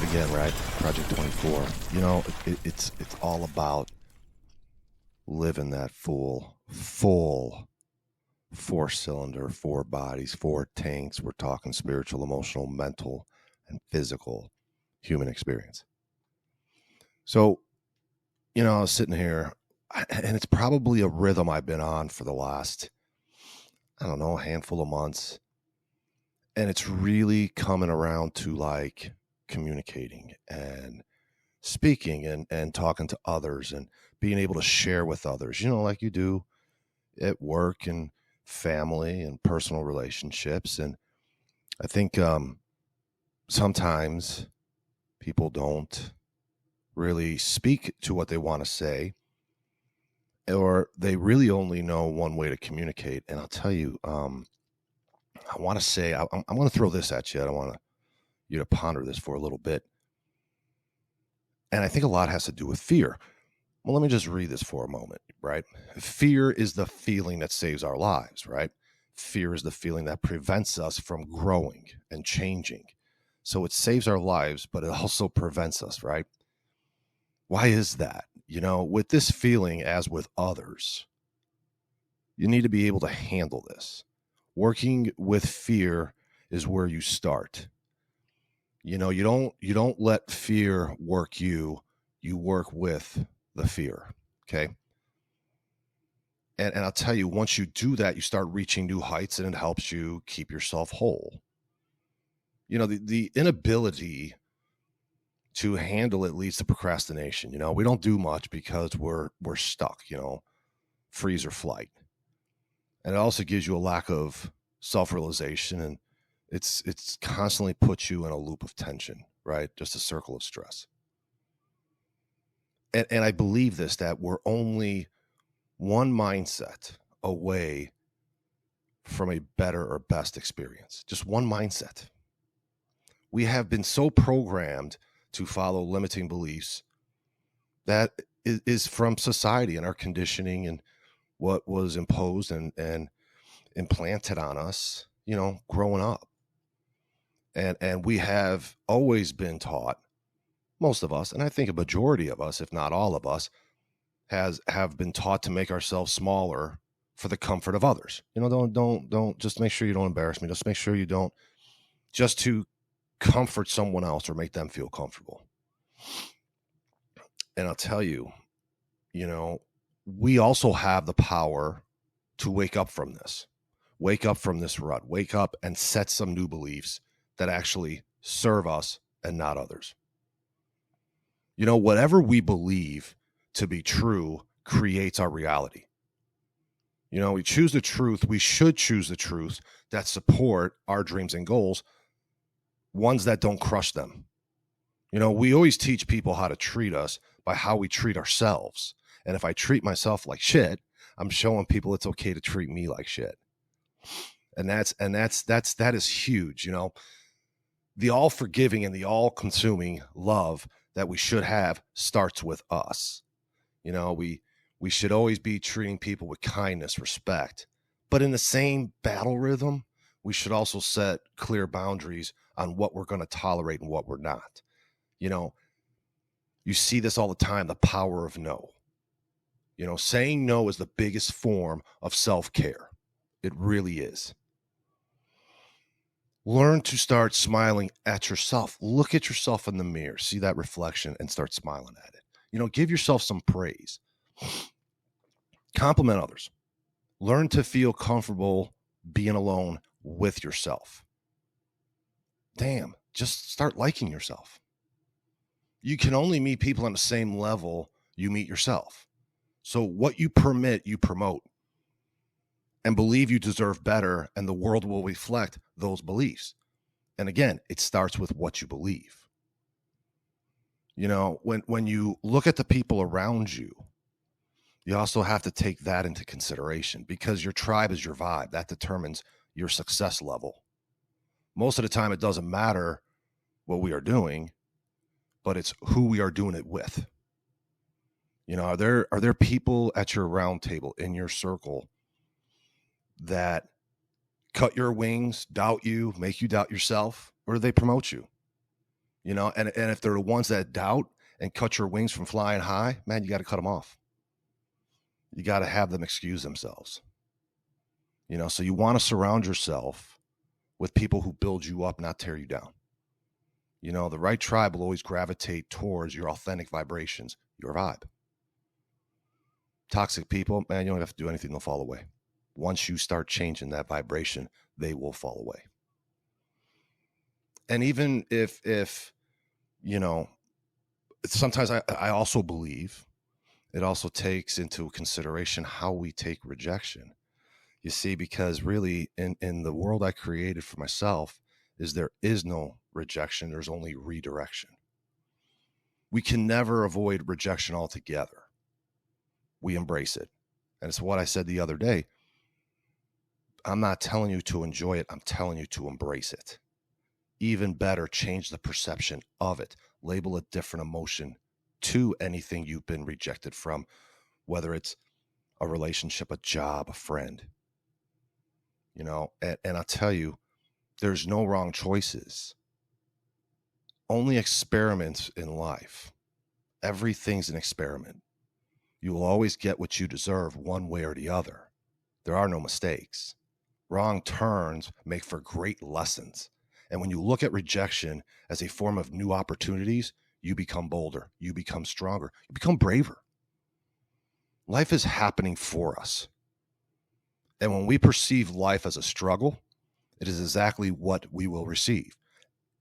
again, right? Project 24. It's all about living that full four cylinder, four bodies, four tanks. We're talking spiritual, emotional, mental, and physical human experience. So, I was sitting here, and it's probably a rhythm I've been on for the last, I don't know, a handful of months. And it's really coming around to like communicating and speaking and talking to others and being able to share with others, like you do at work and family and personal relationships. And I think sometimes people don't really speak to what they want to say, or they really only know one way to communicate. And I'll tell you, I want to say, I'm going to throw this at you. I want you to ponder this for a little bit. And I think a lot has to do with fear. Well, let me just read this for a moment, right? Fear is the feeling that saves our lives, right? Fear is the feeling that prevents us from growing and changing. So it saves our lives, but it also prevents us, right? Why is that? With this feeling, as with others, you need to be able to handle this. Working with fear is where you start. You don't let fear work you. You work with the fear. Okay. And I'll tell you, once you do that, you start reaching new heights and it helps you keep yourself whole. The inability to handle it leads to procrastination. We don't do much because we're stuck, freeze or flight. And it also gives you a lack of self-realization, and it's constantly puts you in a loop of tension, right? Just a circle of stress. And I believe this, that we're only one mindset away from a better or best experience. Just one mindset. We have been so programmed to follow limiting beliefs that is from society and our conditioning and what was imposed and implanted on us, growing up. And we have always been taught, most of us, and I think a majority of us, if not all of us, have been taught to make ourselves smaller for the comfort of others. Don't just make sure you don't embarrass me. Just make sure you don't, just to comfort someone else or make them feel comfortable. And I'll tell you, we also have the power to wake up from this rut, wake up and set some new beliefs that actually serve us and not others. Whatever we believe to be true creates our reality. We choose the truth. We should choose the truth that support our dreams and goals, ones that don't crush them. We always teach people how to treat us by how we treat ourselves. And if I treat myself like shit, I'm showing people it's okay to treat me like shit. And that is huge. The all forgiving and the all consuming love that we should have starts with us. We should always be treating people with kindness, respect, but in the same battle rhythm, we should also set clear boundaries on what we're going to tolerate and what we're not. You see this all the time, the power of no. Saying no is the biggest form of self-care. It really is. Learn to start smiling at yourself. Look at yourself in the mirror, see that reflection, and start smiling at it. Give yourself some praise. Compliment others. Learn to feel comfortable being alone with yourself. Damn, just start liking yourself. You can only meet people on the same level you meet yourself. So what you permit, you promote. And believe you deserve better, and the world will reflect those beliefs. And again, it starts with what you believe. When you look at the people around you, you also have to take that into consideration, because your tribe is your vibe. That determines your success level. Most of the time, it doesn't matter what we are doing, but it's who we are doing it with. Are there people at your round table, in your circle, that cut your wings, doubt you, make you doubt yourself, or do they promote you? and if they're the ones that doubt and cut your wings from flying high, man, you got to cut them off. You got to have them excuse themselves. So you want to surround yourself with people who build you up, not tear you down. The right tribe will always gravitate towards your authentic vibrations, your vibe. Toxic people, man, you don't have to do anything, they'll fall away. Once you start changing that vibration, they will fall away. And even if sometimes I also believe it also takes into consideration how we take rejection. You see, because really in the world I created for myself there is no rejection. There's only redirection. We can never avoid rejection altogether. We embrace it. And it's what I said the other day. I'm not telling you to enjoy it. I'm telling you to embrace it. Even better, change the perception of it. Label a different emotion to anything you've been rejected from, whether it's a relationship, a job, a friend. And I'll tell you, there's no wrong choices. Only experiments in life. Everything's an experiment. You will always get what you deserve one way or the other. There are no mistakes. Wrong turns make for great lessons. And when you look at rejection as a form of new opportunities, you become bolder, you become stronger, you become braver. Life is happening for us. And when we perceive life as a struggle, it is exactly what we will receive.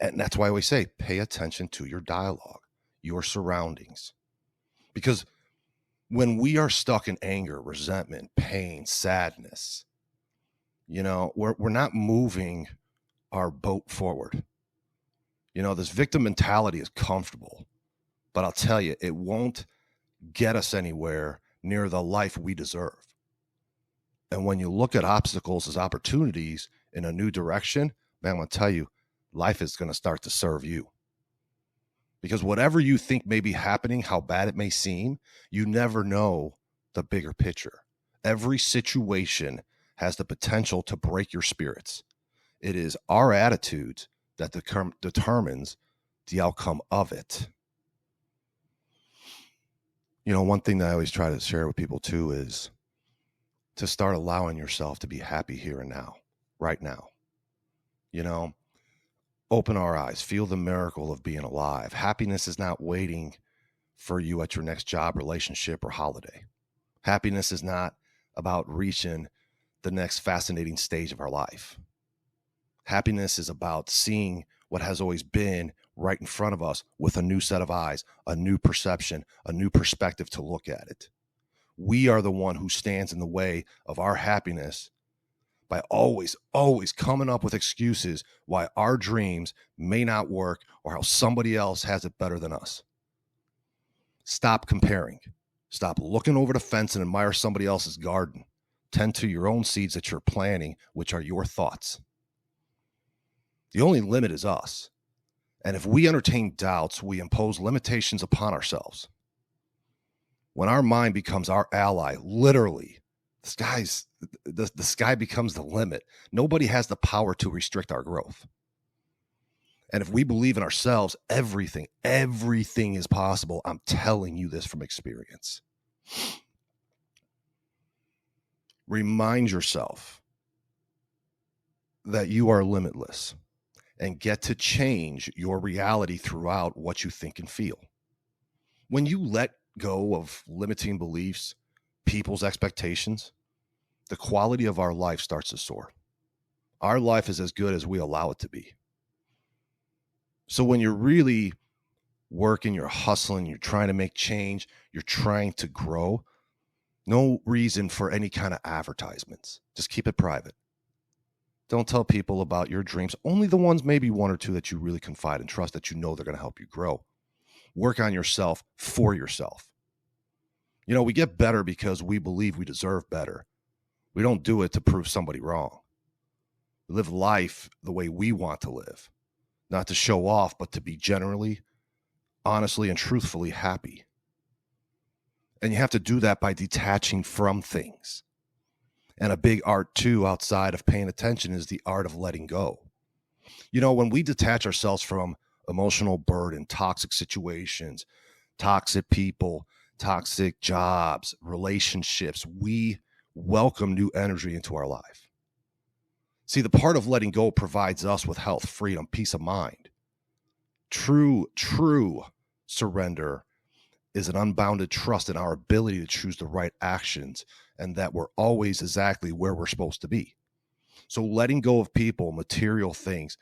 And that's why we say, pay attention to your dialogue, your surroundings. Because when we are stuck in anger, resentment, pain, sadness, we're not moving our boat forward. This victim mentality is comfortable, but I'll tell you, it won't get us anywhere near the life we deserve. And when you look at obstacles as opportunities in a new direction, man, I'm going to tell you, life is going to start to serve you. Because whatever you think may be happening, how bad it may seem, you never know the bigger picture. Every situation has the potential to break your spirits. It is our attitude that determines the outcome of it. One thing that I always try to share with people too is to start allowing yourself to be happy here and now, right now. Open our eyes, feel the miracle of being alive. Happiness is not waiting for you at your next job, relationship, or holiday. Happiness is not about reaching the next fascinating stage of our life. Happiness is about seeing what has always been right in front of us with a new set of eyes, a new perception, a new perspective to look at it. We are the one who stands in the way of our happiness by always coming up with excuses why our dreams may not work or how somebody else has it better than us. Stop comparing. Stop looking over the fence and admire somebody else's garden. Tend to your own seeds that you're planting, which are your thoughts. The only limit is us. And if we entertain doubts, we impose limitations upon ourselves. When our mind becomes our ally, literally, the sky becomes the limit. Nobody has the power to restrict our growth. And if we believe in ourselves, everything is possible. I'm telling you this from experience. Remind yourself that you are limitless and get to change your reality throughout what you think and feel. When you let go of limiting beliefs, people's expectations, the quality of our life starts to soar. Our life is as good as we allow it to be. So when you're really working, you're hustling, you're trying to make change, you're trying to grow, no reason for any kind of advertisements. Just keep it private. Don't tell people about your dreams, only the ones, maybe one or two that you really confide and trust, that you know they're going to help you grow. Work on yourself for yourself. We get better because we believe we deserve better. We don't do it to prove somebody wrong. We live life the way we want to live, not to show off, but to be generally, honestly, and truthfully happy. And you have to do that by detaching from things. And a big art too, outside of paying attention, is the art of letting go. When we detach ourselves from emotional burden, toxic situations, toxic people, toxic jobs, relationships. We welcome new energy into our life. See, the part of letting go provides us with health, freedom, peace of mind. True surrender is an unbounded trust in our ability to choose the right actions and that we're always exactly where we're supposed to be. So letting go of people, material things,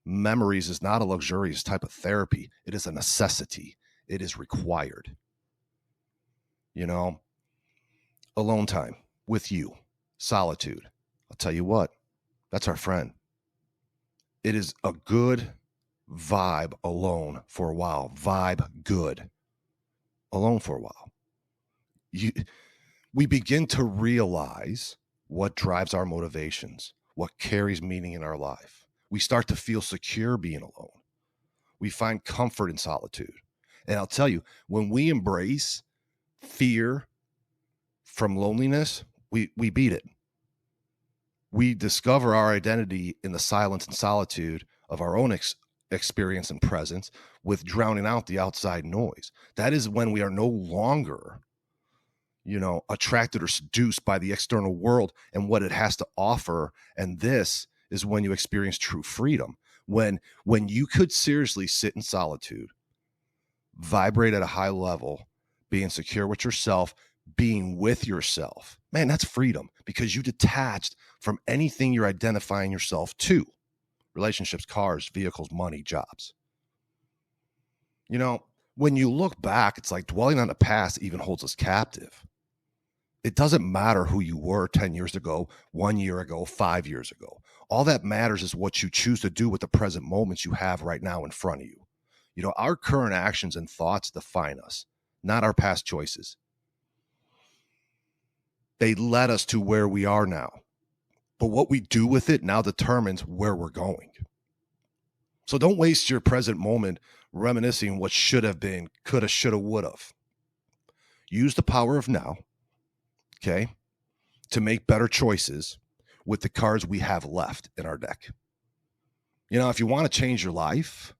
memories is not a luxurious type of therapy. It is a necessity. It is required. You know, alone time with you, solitude. I'll tell you what, that's our friend. It is a good vibe alone for a while. Vibe good. Alone for a while. We begin to realize what drives our motivations, what carries meaning in our life. We start to feel secure being alone. We find comfort in solitude. And I'll tell you, when we embrace fear from loneliness, we beat it. We discover our identity in the silence and solitude of our own experience and presence, with drowning out the outside noise. That is when we are no longer, attracted or seduced by the external world and what it has to offer. And this is when you experience true freedom. When you could seriously sit in solitude, vibrate at a high level, being secure with yourself, being with yourself, man, that's freedom, because you detached from anything you're identifying yourself to: relationships, cars, vehicles, money, jobs. When you look back, it's like dwelling on the past even holds us captive. It doesn't matter who you were 10 years ago, 1 year ago, 5 years ago. All that matters is what you choose to do with the present moments you have right now in front of you. Our current actions and thoughts define us, not our past choices. They led us to where we are now. But what we do with it now determines where we're going. So don't waste your present moment reminiscing what should have been, coulda, shoulda, woulda. Use the power of now, okay, to make better choices with the cards we have left in our deck. If you want to change your life,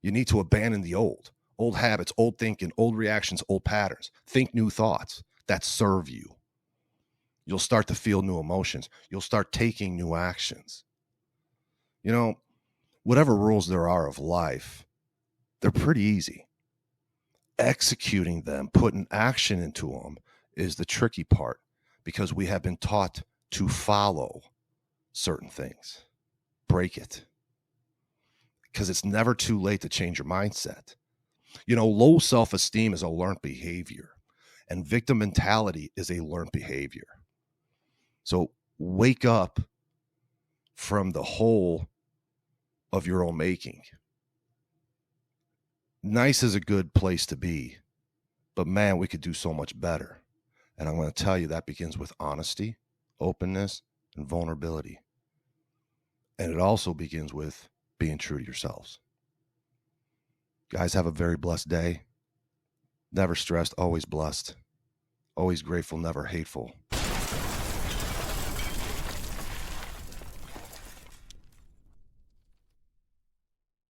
you need to abandon the old habits, old thinking, old reactions, old patterns. Think new thoughts that serve you. You'll start to feel new emotions. You'll start taking new actions. Whatever rules there are of life, they're pretty easy. Executing them, putting action into them, is the tricky part, because we have been taught to follow certain things. Break it, because it's never too late to change your mindset. Low self-esteem is a learned behavior, and victim mentality is a learned behavior. So wake up from the hole of your own making. Nice is a good place to be, but man, we could do so much better. And I'm going to tell you, that begins with honesty, openness, and vulnerability. And it also begins with being true to yourselves. Guys, have a very blessed day. Never stressed, always blessed. Always grateful, never hateful.